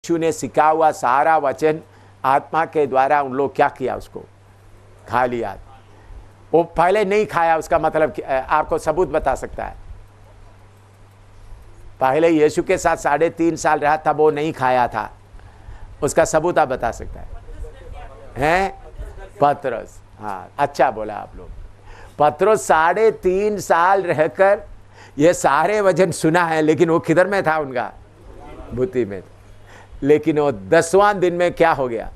यीशु ने सिखा हुआ सारा वचन आत्मा के द्वारा उन लोग क्या किया, उसको खा लिया। वो पहले नहीं खाया, उसका मतलब आपको सबूत बता सकता है। पहले यीशु के साथ 3.5 साल रहा था, वो नहीं खाया था, उसका सबूत आप बता सकता है? पतरस। हाँ, अच्छा बोला आप लोग। पतरस 3.5 साल रहकर ये सारे वचन सुना है, लेकिन वो किधर में था? उनका बुद्धि में। लेकिन वो 10वां दिन में क्या हो गया?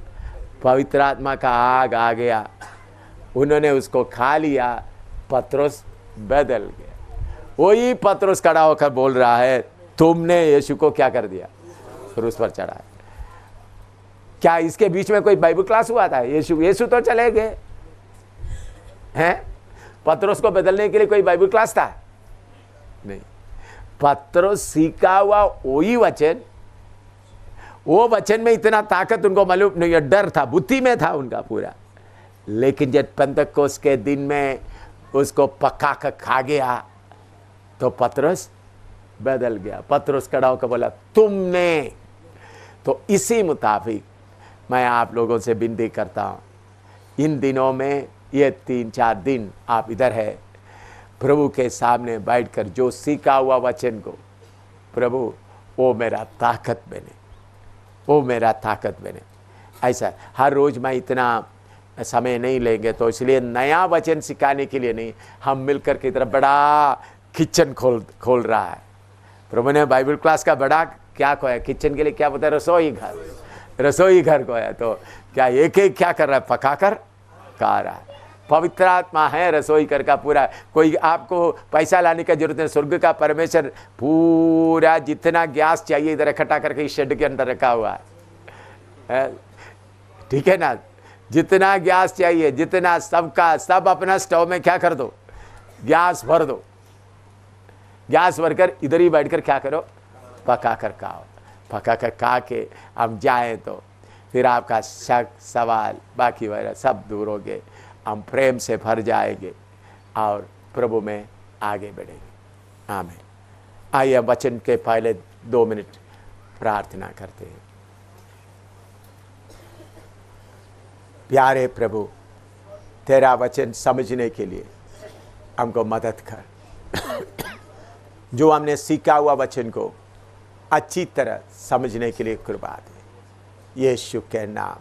पवित्र आत्मा का आग आ गया, उन्होंने उसको खा लिया, पतरस बदल गया। वही पतरस खड़ा होकर बोल रहा है, तुमने यीशु को क्या कर दिया? क्रूस पर चढ़ाया। क्या इसके बीच में कोई बाइबल क्लास हुआ था? यीशु तो चले गए हैं, पतरस को बदलने के लिए कोई बाइबल क्लास था? नहीं। पतरस सीखा हुआ वही वचन, वो वचन में इतना ताकत उनको मालूम नहीं, डर था, बुद्धि में था उनका पूरा। लेकिन जब पेंतकोस्त के दिन में उसको पका कर खा गया तो पतरस बदल गया। पतरस खड़ा होकर बोला, तुमने। तो इसी मुताबिक मैं आप लोगों से विनती करता हूँ, इन दिनों में ये 3-4 दिन आप इधर है, प्रभु के सामने बैठकर जो सीखा हुआ वचन को, प्रभु वो मेरा ताकत बने, वो मेरा ताकत बने। ऐसा हर रोज़ मैं इतना समय नहीं लेंगे, तो इसलिए नया वचन सिखाने के लिए नहीं, हम मिलकर की तरफ बड़ा किचन खोल रहा है। प्रभु ने बाइबल क्लास का बड़ा क्या खोया, किचन के लिए क्या बोलता है? रसोई घर को है। तो क्या एक क्या कर रहा है? पका कर खा रहा है। पवित्र आत्मा है रसोई घर का पूरा। कोई आपको पैसा लाने का जरूरत नहीं, स्वर्ग का परमेश्वर पूरा जितना गैस चाहिए इधर इकट्ठा करके इस शेड के अंदर रखा हुआ है। ठीक है ना? जितना गैस चाहिए, जितना सबका सब अपना स्टोव में क्या कर दो, गैस भर दो। गैस भरकर इधर ही बैठकर क्या करो? पका कर खाओ। पका कर खा के हम जाए तो फिर आपका शक सवाल बाकी वगैरह सब दूर हो गए, हम प्रेम से भर जाएंगे और प्रभु में आगे बढ़ेंगे। आमीन। आइए वचन के पहले 2 मिनट प्रार्थना करते हैं। प्यारे प्रभु, तेरा वचन समझने के लिए हमको मदद कर। जो हमने सीखा हुआ वचन को अच्छी तरह समझने के लिए कृपा दे, यीशु के नाम,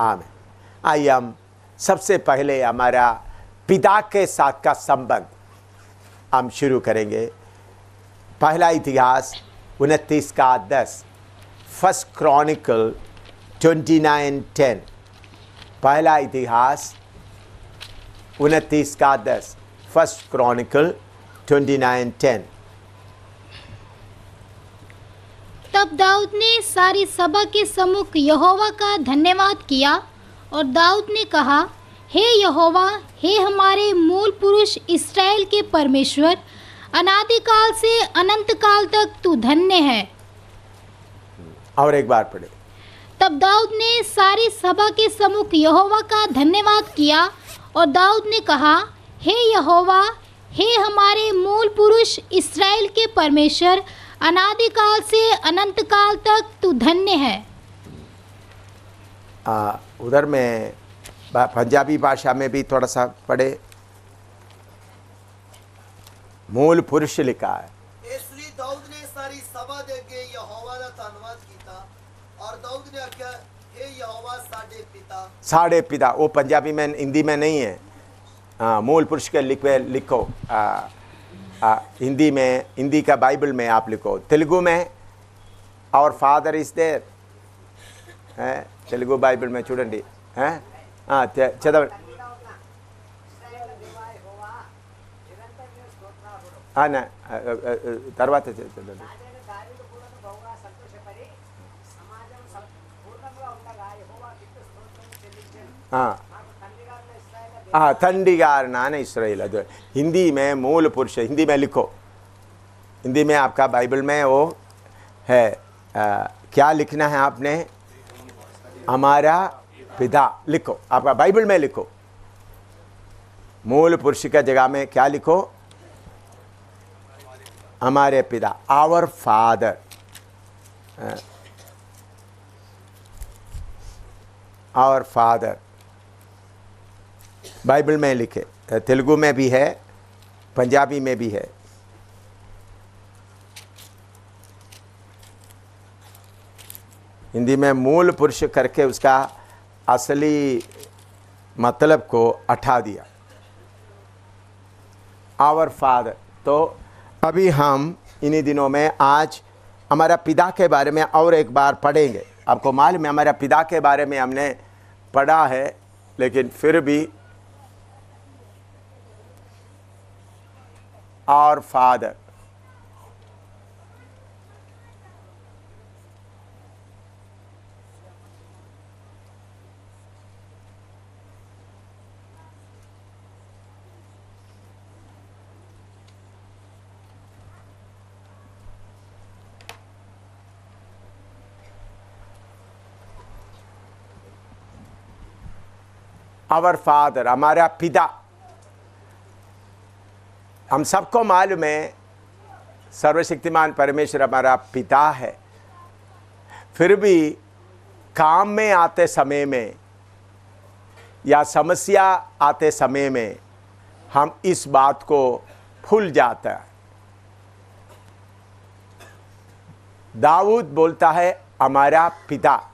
आमीन। आइए हम सबसे पहले हमारा पिता के साथ का संबंध हम शुरू करेंगे। पहला इतिहास 29:10, फर्स्ट क्रॉनिकल 29:10। पहला इतिहास 29:10, फर्स्ट क्रॉनिकल 29:10। तब दाऊद ने सारी सभा के सम्मुख यहोवा का धन्यवाद किया और दाऊद ने कहा, हे यहोवा, हे हमारे मूल पुरुष इस्राएल के परमेश्वर, अनादिकाल से अनंत काल तक तू धन्य है। और एक बार पढ़े। तब दाऊद ने सारी सभा के सम्मुख यहोवा का धन्यवाद किया और दाऊद ने कहा, हे यहोवा, हे हमारे मूल पुरुष इस्राएल के परमेश्वर, अनादिकाल से अनंत काल तक तू धन्य है। उधर में पंजाबी भाषा में भी थोड़ा सा पढ़े। मूल पुरुष लिखा है। इसलिए दाऊद ने सारी सभा दे के यहोवा का धन्यवाद किया और दाऊद ने आख्या, हे यहोवा साडे पिता। साडे पिता वो पंजाबी में, हिंदी में नहीं है। मूल पुरुष के लिखो हिंदी में, हिंदी का बाइबल में आप लिखो, तेलुगु में और फादर इज देयर है, तेलुगु बाइबल में చూడండి చదవ తర్వాత చదవండి। తండ్రి గారు నాన్న इस्राएल। हिंदी में मूल पुरुष, हिंदी में लिखो, हिंदी में आपका बाइबल में वो है। क्या लिखना है आपने? हमारा पिता लिखो, आपका बाइबल में लिखो। मूल पुरुष का जगह में क्या लिखो? हमारे पिता, our father. Our father, Bible में लिखे, तेलुगु में भी है, पंजाबी में भी है। हिंदी में मूल पुरुष करके उसका असली मतलब को हटा दिया, आवर फादर। तो अभी हम इन्हीं दिनों में आज हमारा पिता के बारे में और एक बार पढ़ेंगे। आपको मालूम है हमारा पिता के बारे में हमने पढ़ा है, लेकिन फिर भी आवर फादर, आवर फादर, हमारा पिता। हम सबको मालूम है सर्वशक्तिमान परमेश्वर हमारा पिता है, फिर भी काम में आते समय में या समस्या आते समय में हम इस बात को भूल जाते हैं। दाऊद बोलता है हमारा पिता,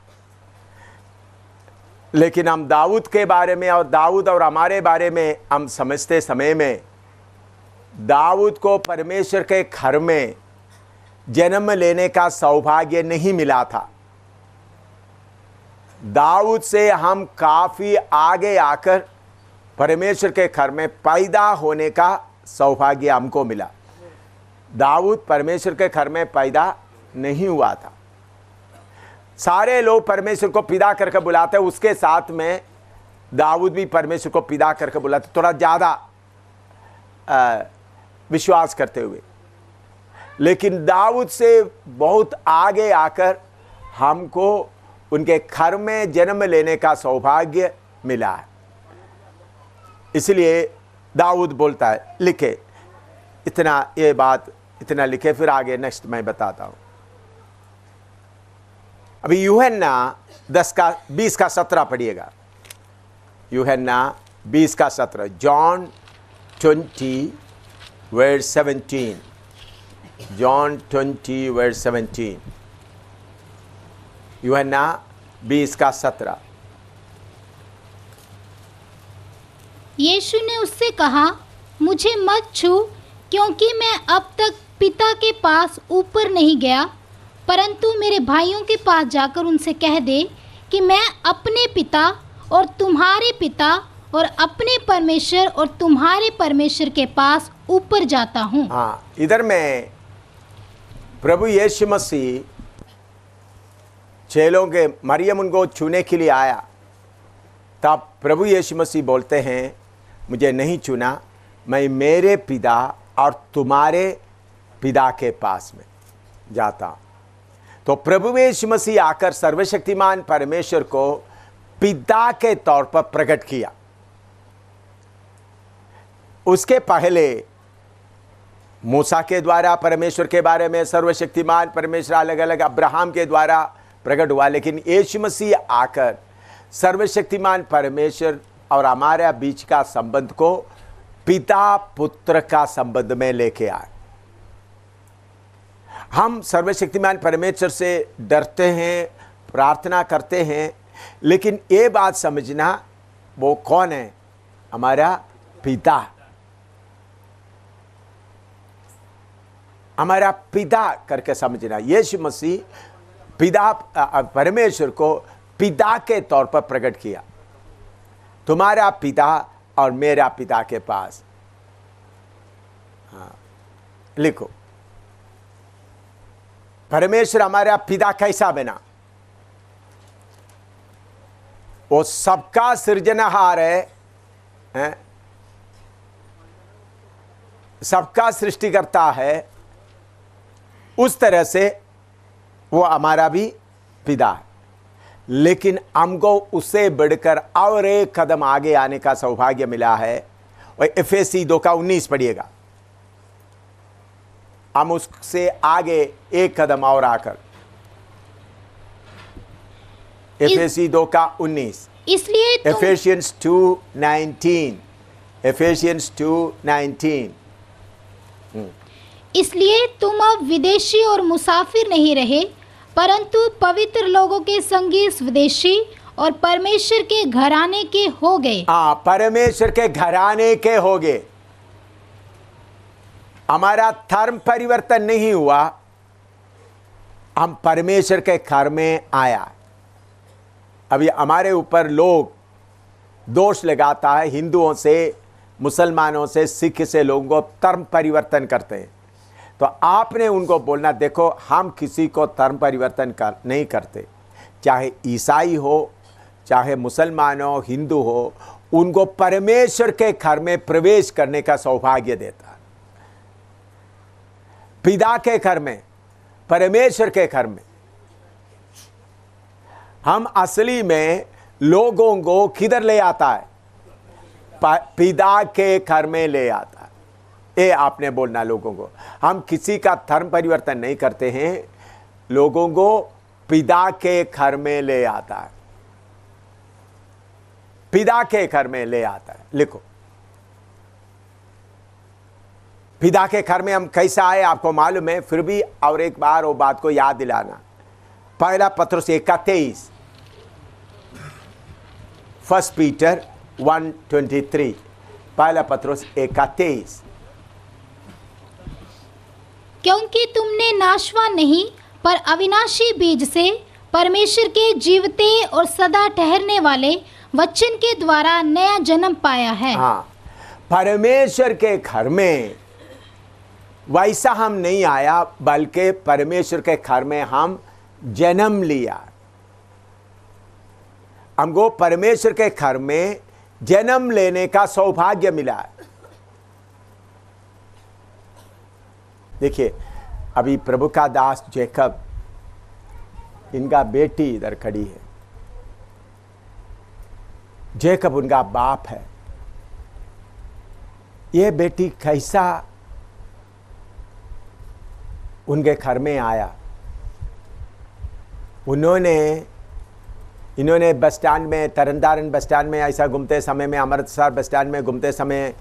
लेकिन हम दाऊद के बारे में और दाऊद और हमारे बारे में हम समझते समय में दाऊद को परमेश्वर के घर में जन्म लेने का सौभाग्य नहीं मिला था। दाऊद से हम काफ़ी आगे आकर परमेश्वर के घर में पैदा होने का सौभाग्य हमको मिला। दाऊद परमेश्वर के घर में पैदा नहीं हुआ था। सारे लोग परमेश्वर को पिता करके बुलाते, उसके साथ में दाऊद भी परमेश्वर को पिता करके बुलाते, थोड़ा ज़्यादा विश्वास करते हुए। लेकिन दाऊद से बहुत आगे आकर हमको उनके घर में जन्म लेने का सौभाग्य मिला है। इसलिए दाऊद बोलता है, लिखे इतना, ये बात इतना लिखे, फिर आगे नेक्स्ट मैं बताता हूँ। अभी यूहन्ना 20 का 17 पढ़िएगा। यूहन्ना 20 का 17, जॉन 20:17, जॉन 20:17, यूहन्ना 20 का 17। यीशु ने उससे कहा, मुझे मत छू, क्योंकि मैं अब तक पिता के पास ऊपर नहीं गया, परंतु मेरे भाइयों के पास जाकर उनसे कह दे कि मैं अपने पिता और तुम्हारे पिता और अपने परमेश्वर और तुम्हारे परमेश्वर के पास ऊपर जाता हूँ। हाँ, इधर में प्रभु यीशु मसीह चेलों के, मरियम उनको छूने के लिए आया, तब प्रभु यीशु मसीह बोलते हैं, मुझे नहीं चुना, मैं मेरे पिता और तुम्हारे पिता के पास में जाता हूँ। तो प्रभु यीशु मसीह आकर सर्वशक्तिमान परमेश्वर को पिता के तौर पर प्रकट किया। उसके पहले मूसा के द्वारा परमेश्वर के बारे में सर्वशक्तिमान परमेश्वर अलग अलग अब्राहम के द्वारा प्रकट हुआ, लेकिन यीशु मसीह आकर सर्वशक्तिमान परमेश्वर और हमारे बीच का संबंध को पिता पुत्र का संबंध में लेके आए। हम सर्वशक्तिमान परमेश्वर से डरते हैं, प्रार्थना करते हैं, लेकिन ये बात समझना वो कौन है? हमारा पिता, हमारा पिता करके समझना। यीशु मसीह पिता परमेश्वर को पिता के तौर पर प्रकट किया। तुम्हारा पिता और मेरा पिता के पास। हाँ, लिखो, परमेश्वर हमारा पिता कैसा बना? वो सबका सृजनहार है, सबका सृष्टिकर्ता है। उस तरह से वो हमारा भी पिता है, लेकिन हमको उससे बढ़कर और एक कदम आगे आने का सौभाग्य मिला है। और एफएसी 2:19 पढ़िएगा। हम उससे आगे एक कदम और आकर एफेसी 2 का 19, इसलिए तुम एफेशियंस 2:19, एफेशियंस 2:19। इसलिए तुम अब विदेशी और मुसाफिर नहीं रहे, परंतु पवित्र लोगों के संगी स्वदेशी और परमेश्वर के घराने के हो गए। हाँ, परमेश्वर के घराने के हो गए। हमारा धर्म परिवर्तन नहीं हुआ, हम परमेश्वर के घर में आया। अभी हमारे ऊपर लोग दोष लगाता है, हिंदुओं से, मुसलमानों से, सिख से लोगों को धर्म परिवर्तन करते हैं। तो आपने उनको बोलना, देखो हम किसी को धर्म परिवर्तन नहीं करते, चाहे ईसाई हो, चाहे मुसलमान हो, हिंदू हो, उनको परमेश्वर के घर में प्रवेश करने का सौभाग्य देता। पिता के घर में, परमेश्वर के घर में। हम असली में लोगों को किधर ले आता है? पिता के घर में ले आता है। ये आपने बोलना लोगों को। हम किसी का धर्म परिवर्तन नहीं करते हैं, लोगों को पिता के घर में ले आता है, पिता के घर में ले आता है। लिखो, पिता के घर में हम कैसे आए आपको मालूम है, फिर भी और एक बार वो बात को याद दिलाना। पहला पत्रुस 1:23, 1 पीटर 1:23, पहला पत्रुस 1:23। क्योंकि तुमने नाशवान नहीं पर अविनाशी बीज से परमेश्वर के जीवते और सदा ठहरने वाले वचन के द्वारा नया जन्म पाया है। हाँ, परमेश्वर के घर में वैसा हम नहीं आया, बल्कि परमेश्वर के घर में हम जन्म लिया। हमको परमेश्वर के घर में जन्म लेने का सौभाग्य मिला। देखिए, अभी प्रभु का दास जैकब, इनका बेटी इधर खड़ी है। जैकब उनका बाप है। ये बेटी कैसा उनके घर में आया? इन्होंने बस स्टैंड में, तरनतारन बस स्टैंड में ऐसा घूमते समय में, अमृतसर बस स्टैंड में घूमते समय,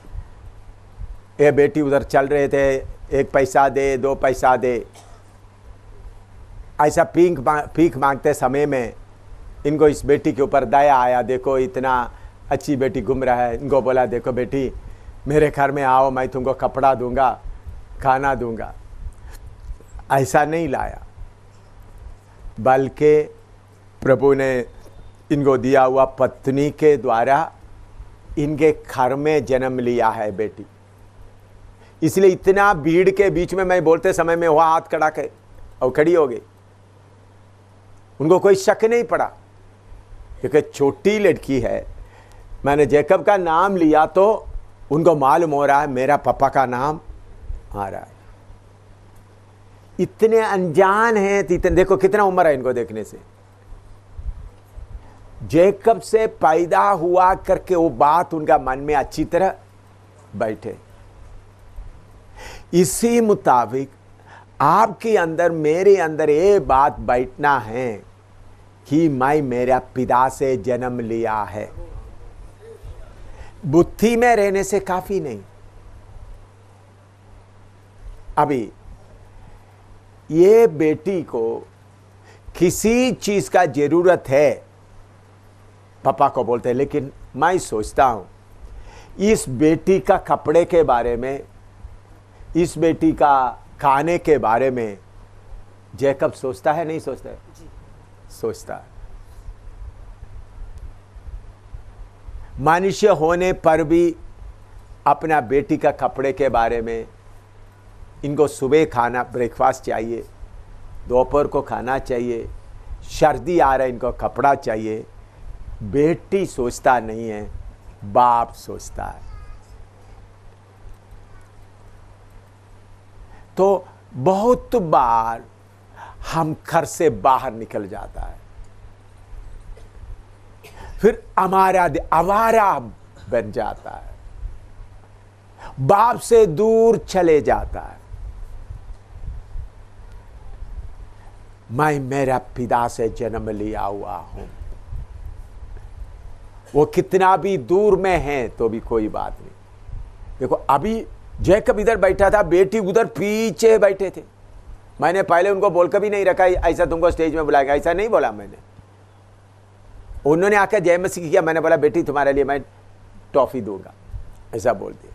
ये बेटी उधर चल रहे थे, 1 पैसा दे, 2 पैसा दे, ऐसा भीख मांगते समय में इनको इस बेटी के ऊपर दया आया। देखो इतना अच्छी बेटी घूम रहा है। इनको बोला, देखो बेटी मेरे घर में आओ, मैं तुमको कपड़ा दूंगा, खाना दूंगा। ऐसा नहीं लाया, बल्कि प्रभु ने इनको दिया हुआ पत्नी के द्वारा इनके घर में जन्म लिया है बेटी। इसलिए इतना भीड़ के बीच में मैं बोलते समय में वह हाथ खड़ा के और खड़ी हो गई। उनको कोई शक नहीं पड़ा, क्योंकि छोटी लड़की है। मैंने जैकब का नाम लिया तो उनको मालूम हो रहा है मेरा पापा का नाम आ रहा है। इतने अनजान हैं, इतने, देखो कितना उम्र है इनको देखने से। जैकब से पैदा हुआ करके वो बात उनका मन में अच्छी तरह बैठे। इसी मुताबिक आपके अंदर, मेरे अंदर ये बात बैठना है कि मैं मेरा पिता से जन्म लिया है। बुद्धि में रहने से काफी नहीं। अभी ये बेटी को किसी चीज का जरूरत है, पापा को बोलते हैं, लेकिन मैं सोचता हूं इस बेटी का कपड़े के बारे में, इस बेटी का खाने के बारे में जैकब सोचता है, नहीं सोचता है? सोचता है। मनुष्य होने पर भी अपना बेटी का कपड़े के बारे में, इनको सुबह खाना ब्रेकफास्ट चाहिए, दोपहर को खाना चाहिए, सर्दी आ रहा है इनको कपड़ा चाहिए। बेटी सोचता नहीं है, बाप सोचता है। तो बहुत बार हम घर से बाहर निकल जाता है, फिर हमारा आवारा बन जाता है, बाप से दूर चले जाता है। मैं मेरा पिता से जन्म लिया हुआ हूं। वो कितना भी दूर में है तो भी कोई बात नहीं। देखो अभी जैकब इधर बैठा था, बेटी उधर पीछे बैठे थे। मैंने पहले उनको बोल कर भी नहीं रखा ऐसा तुमको स्टेज में बुलाएगा, ऐसा नहीं बोला मैंने। उन्होंने आकर जय मसीह किया, मैंने बोला बेटी तुम्हारे लिए मैं टॉफी दूंगा, ऐसा बोल दिया।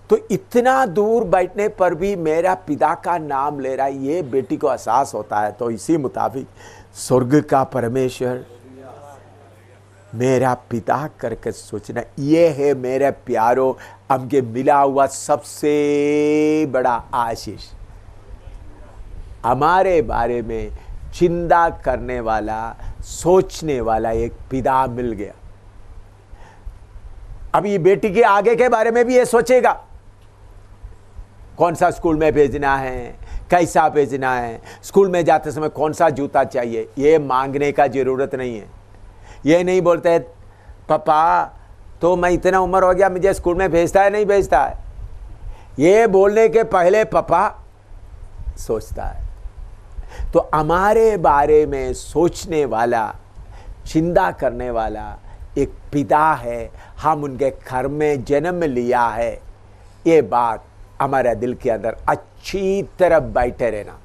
तो इतना दूर बैठने पर भी मेरा पिता का नाम ले रहा है, ये बेटी को एहसास होता है। तो इसी मुताबिक स्वर्ग का परमेश्वर मेरा पिता करके सोचना, ये है मेरे प्यारो हमके मिला हुआ सबसे बड़ा आशीष। हमारे बारे में चिंता करने वाला, सोचने वाला एक पिता मिल गया। अब ये बेटी के आगे के बारे में भी ये सोचेगा, कौन सा स्कूल में भेजना है, कैसा भेजना है, स्कूल में जाते समय कौन सा जूता चाहिए। ये मांगने का जरूरत नहीं है। ये नहीं बोलते है पापा तो मैं इतना उम्र हो गया, मुझे स्कूल में भेजता है नहीं भेजता है। ये बोलने के पहले पापा सोचता है। तो हमारे बारे में सोचने वाला, चिंता करने वाला एक पिता है। हम उनके घर में जन्म लिया है, ये बात हमारे दिल के अंदर अच्छी तरह बैठे रहना।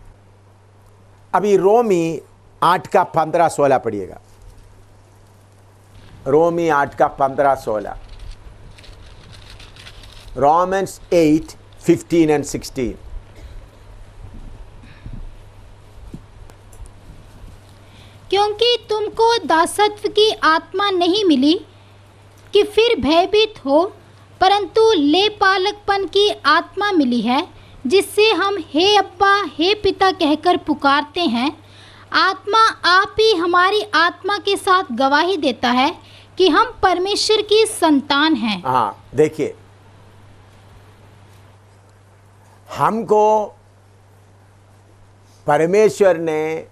अभी रोमी 8 का 15-16 पढ़िएगा। रोमी 8 का 15-16, रोमन्स 8:15 and 16। क्योंकि तुमको दासत्व की आत्मा नहीं मिली कि फिर भयभीत हो, परंतु लेपालकपन की आत्मा मिली है, जिससे हम हे अब्बा हे पिता कहकर पुकारते हैं। आत्मा आप ही हमारी आत्मा के साथ गवाही देता है कि हम परमेश्वर की संतान हैं। हाँ देखिए, हमको परमेश्वर ने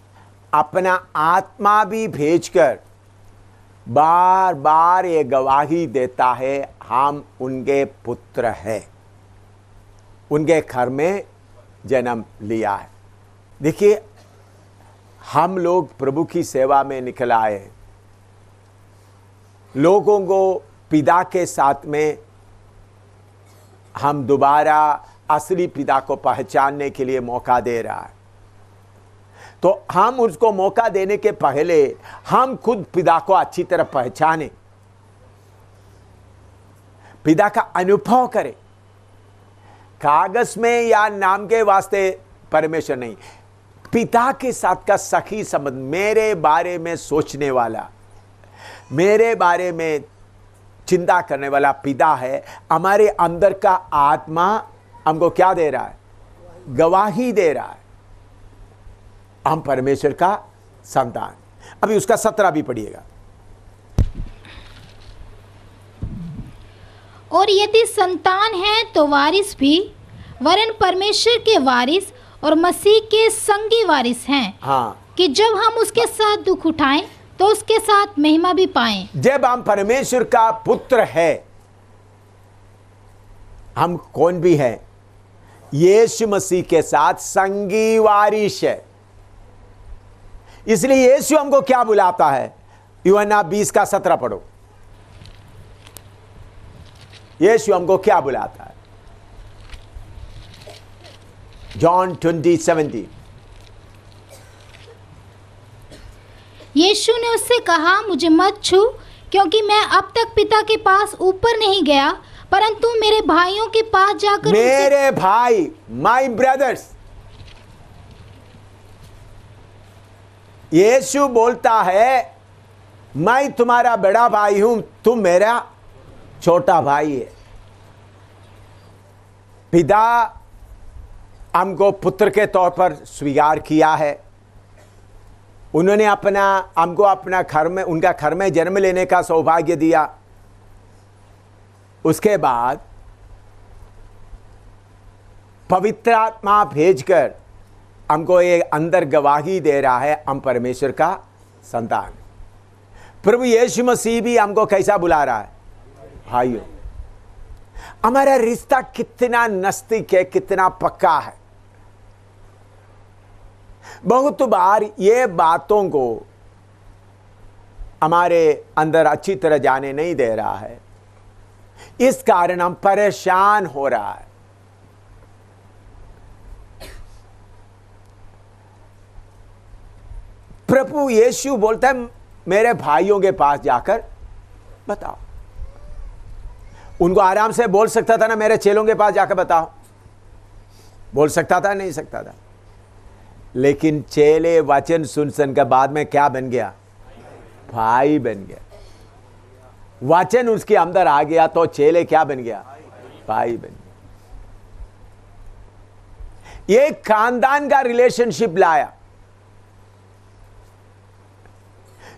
अपना आत्मा भी भेजकर बार बार ये गवाही देता है हम उनके पुत्र हैं, उनके घर में जन्म लिया है। देखिए हम लोग प्रभु की सेवा में निकल आए, लोगों को पिता के साथ में हम दोबारा असली पिता को पहचानने के लिए मौका दे रहा है। तो हम उसको मौका देने के पहले हम खुद पिता को अच्छी तरह पहचाने, पिता का अनुभव करें। कागज में या नाम के वास्ते परमेश्वर नहीं, पिता के साथ का सखी संबंध, मेरे बारे में सोचने वाला, मेरे बारे में चिंता करने वाला पिता है। हमारे अंदर का आत्मा हमको क्या दे रहा है? गवाही दे रहा है हम परमेश्वर का संतान। अभी उसका 17 भी पढ़िएगा। और यदि संतान है तो वारिस भी, वरन परमेश्वर के वारिस और मसीह के संगी वारिस हैं। हाँ, कि जब हम उसके साथ दुख उठाएं तो उसके साथ महिमा भी पाएं। जब हम परमेश्वर का पुत्र है, हम कौन भी है? यीशु मसीह के साथ संगी वारिस है। इसलिए यीशु हमको क्या बुलाता है? यूहन्ना 20 का 17 पढ़ो। यीशु हमको क्या बुलाता है? जॉन 20:17। यीशु ने उससे कहा, मुझे मत छू, क्योंकि मैं अब तक पिता के पास ऊपर नहीं गया, परंतु मेरे भाइयों के पास जाकर मेरे भाई, माय ब्रदर्स। यीशु बोलता है मैं तुम्हारा बड़ा भाई हूं, तुम मेरा छोटा भाई है। पिता हमको पुत्र के तौर पर स्वीकार किया है। उन्होंने हमको अपना घर में, उनका घर में जन्म लेने का सौभाग्य दिया। उसके बाद पवित्र आत्मा भेजकर हमको ये अंदर गवाही दे रहा है हम परमेश्वर का संतान। प्रभु यीशु मसीह भी हमको कैसा बुला रहा है? भाइयों। हमारा रिश्ता कितना नजदीक है, कितना पक्का है। बहुत बार ये बातों को हमारे अंदर अच्छी तरह जाने नहीं दे रहा है, इस कारण हम परेशान हो रहा है। प्रभु यीशु बोलता है मेरे भाइयों के पास जाकर बताओ। उनको आराम से बोल सकता था ना, मेरे चेलों के पास जाकर बताओ, बोल सकता था, नहीं सकता था। लेकिन चेले वचन सुन के बाद में क्या बन गया? भाई बन गया। वचन उसके अंदर आ गया तो चेले क्या बन गया? भाई बन गया। एक खानदान का रिलेशनशिप लाया।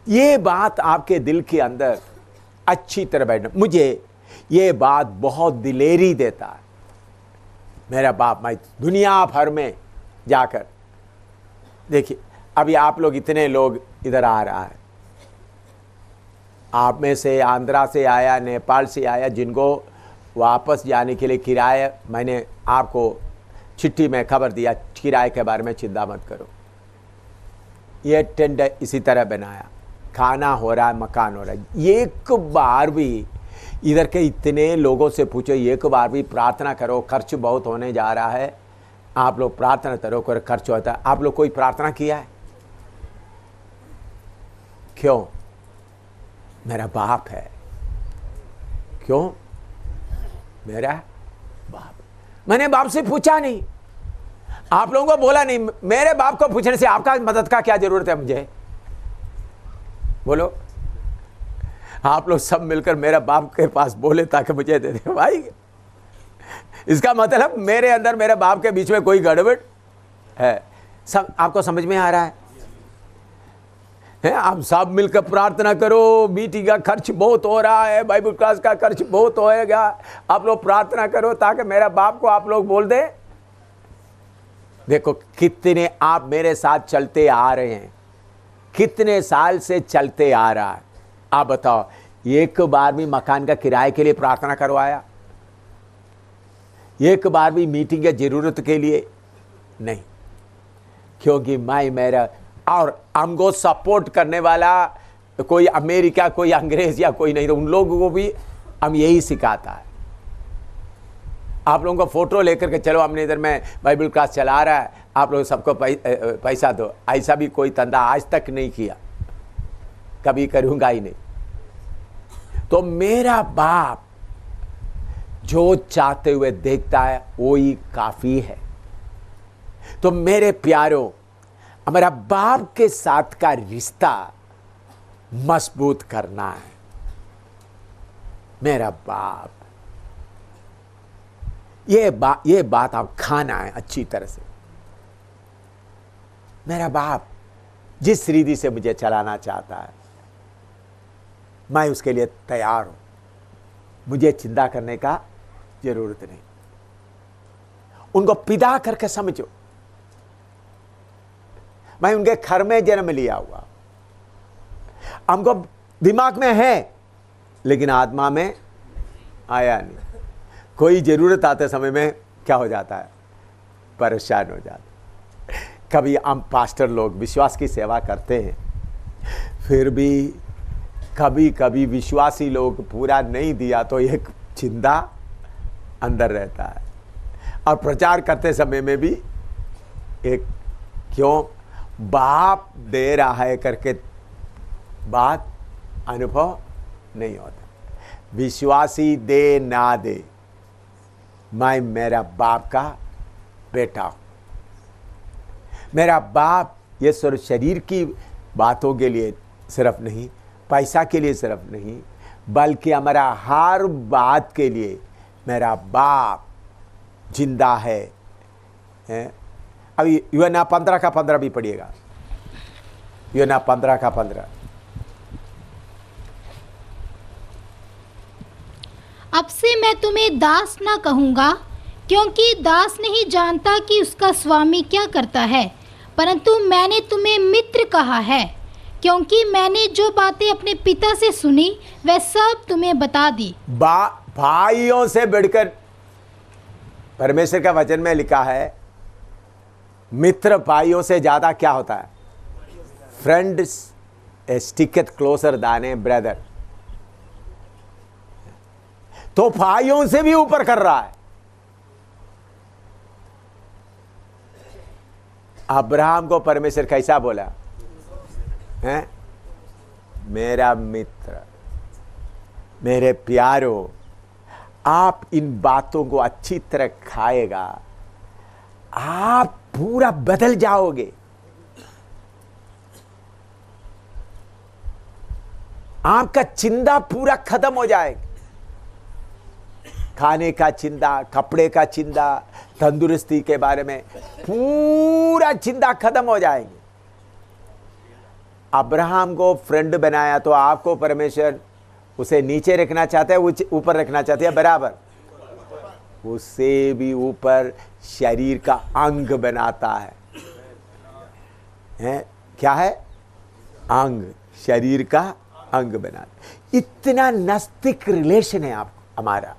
ये बात आपके दिल के अंदर अच्छी तरह बैठना। मुझे ये बात बहुत दिलेरी देता है। मेरा बाप, मैं दुनिया भर में जाकर देखिए, अभी आप लोग इतने लोग इधर आ रहा है, आप में से आंध्रा से आया, नेपाल से आया, जिनको वापस जाने के लिए किराया, मैंने आपको चिट्ठी में खबर दिया, किराए के बारे में चिंता मत करो। ये टेंट इसी तरह बनाया, खाना हो रहा है, मकान हो रहा है। एक बार भी इधर के इतने लोगों से पूछो, एक बार भी प्रार्थना करो, खर्च बहुत होने जा रहा है, आप लोग प्रार्थना करो, कर खर्च होता है। आप लोग कोई प्रार्थना किया है? क्यों? मेरा बाप है। क्यों? मेरा बाप। मैंने बाप से पूछा नहीं, आप लोगों को बोला नहीं। मेरे बाप को पूछने से आपका मदद का क्या जरूरत है मुझे? बोलो। आप लोग सब मिलकर मेरे बाप के पास बोले ताकि मुझे दे दे। भाई, इसका मतलब मेरे अंदर मेरे बाप के बीच में कोई गड़बड़ है। सब आपको समझ में आ रहा है? आप सब मिलकर प्रार्थना करो, मीटिंग का खर्च बहुत हो रहा है, बाइबल क्लास का खर्च बहुत होएगा, आप लोग प्रार्थना करो ताकि मेरा बाप को आप लोग बोल दे। देखो कितने आप मेरे साथ चलते आ रहे हैं, कितने साल से चलते आ रहा है। आप बताओ, एक बार भी मकान का किराए के लिए प्रार्थना करवाया? एक बार भी मीटिंग की जरूरत के लिए नहीं। क्योंकि मैं मेरा और हमको सपोर्ट करने वाला कोई अमेरिका, कोई अंग्रेज या कोई नहीं, तो उन लोगों को भी हम यही सिखाता है। आप लोगों को फोटो लेकर के चलो, हमने इधर में बाइबल क्लास चला रहा है, आप लोग सबको पैसा दो, ऐसा भी कोई धंधा आज तक नहीं किया, कभी करूंगा ही नहीं। तो मेरा बाप जो चाहते हुए देखता है वो ही काफी है। तो मेरे प्यारों, हमारा बाप के साथ का रिश्ता मजबूत करना है। मेरा बाप, ये बात आप खाना है अच्छी तरह से। मेरा बाप जिस रीति से मुझे चलाना चाहता है, मैं उसके लिए तैयार हूं। मुझे चिंता करने का जरूरत नहीं। उनको पिता करके समझो। मैं उनके घर में जन्म लिया हुआ, हमको दिमाग में है लेकिन आत्मा में आया नहीं। कोई जरूरत आते समय में क्या हो जाता है? परेशान हो जाता है। कभी हम पास्टर लोग विश्वास की सेवा करते हैं, फिर भी कभी कभी विश्वासी लोग पूरा नहीं दिया तो एक चिंता अंदर रहता है। और प्रचार करते समय में भी एक क्यों बाप दे रहा है करके बात अनुभव नहीं होता। विश्वासी दे ना दे, मैं मेरा बाप का बेटा हूं। मेरा बाप ये सिर्फ शरीर की बातों के लिए सिर्फ नहीं, पैसा के लिए सिर्फ नहीं, बल्कि हमारा हर बात के लिए मेरा बाप जिंदा है। अभी यूहन्ना 15 का 15 भी पढ़िएगा। यूहन्ना 15 का 15। अब से मैं तुम्हें दास ना कहूँगा, क्योंकि दास नहीं जानता कि उसका स्वामी क्या करता है, परंतु मैंने तुम्हें मित्र कहा है, क्योंकि मैंने जो बातें अपने पिता से सुनी वह सब तुम्हें बता दी। भाइयों से बढ़कर परमेश्वर का वचन में लिखा है, मित्र भाइयों से ज्यादा क्या होता है? फ्रेंड्स स्टिकथ क्लोजर दान ए ब्रदर, तो भाइयों से भी ऊपर कर रहा है। अब्राहम को परमेश्वर कैसा बोला है? मेरा मित्र, मेरे प्यारो, आप इन बातों को अच्छी तरह खाएगा, आप पूरा बदल जाओगे। आपका चिंता पूरा खत्म हो जाएगा। खाने का चिंता, कपड़े का चिंता, तंदुरुस्ती के बारे में पूरा चिंता खत्म हो जाएगी। अब्राहम को फ्रेंड बनाया तो आपको परमेश्वर उसे नीचे रखना चाहता है, ऊपर रखना चाहते हैं? बराबर, उससे भी ऊपर शरीर का अंग बनाता है? क्या है? अंग, शरीर का अंग बनाता। इतना नजदीक रिलेशन है आप हमारा।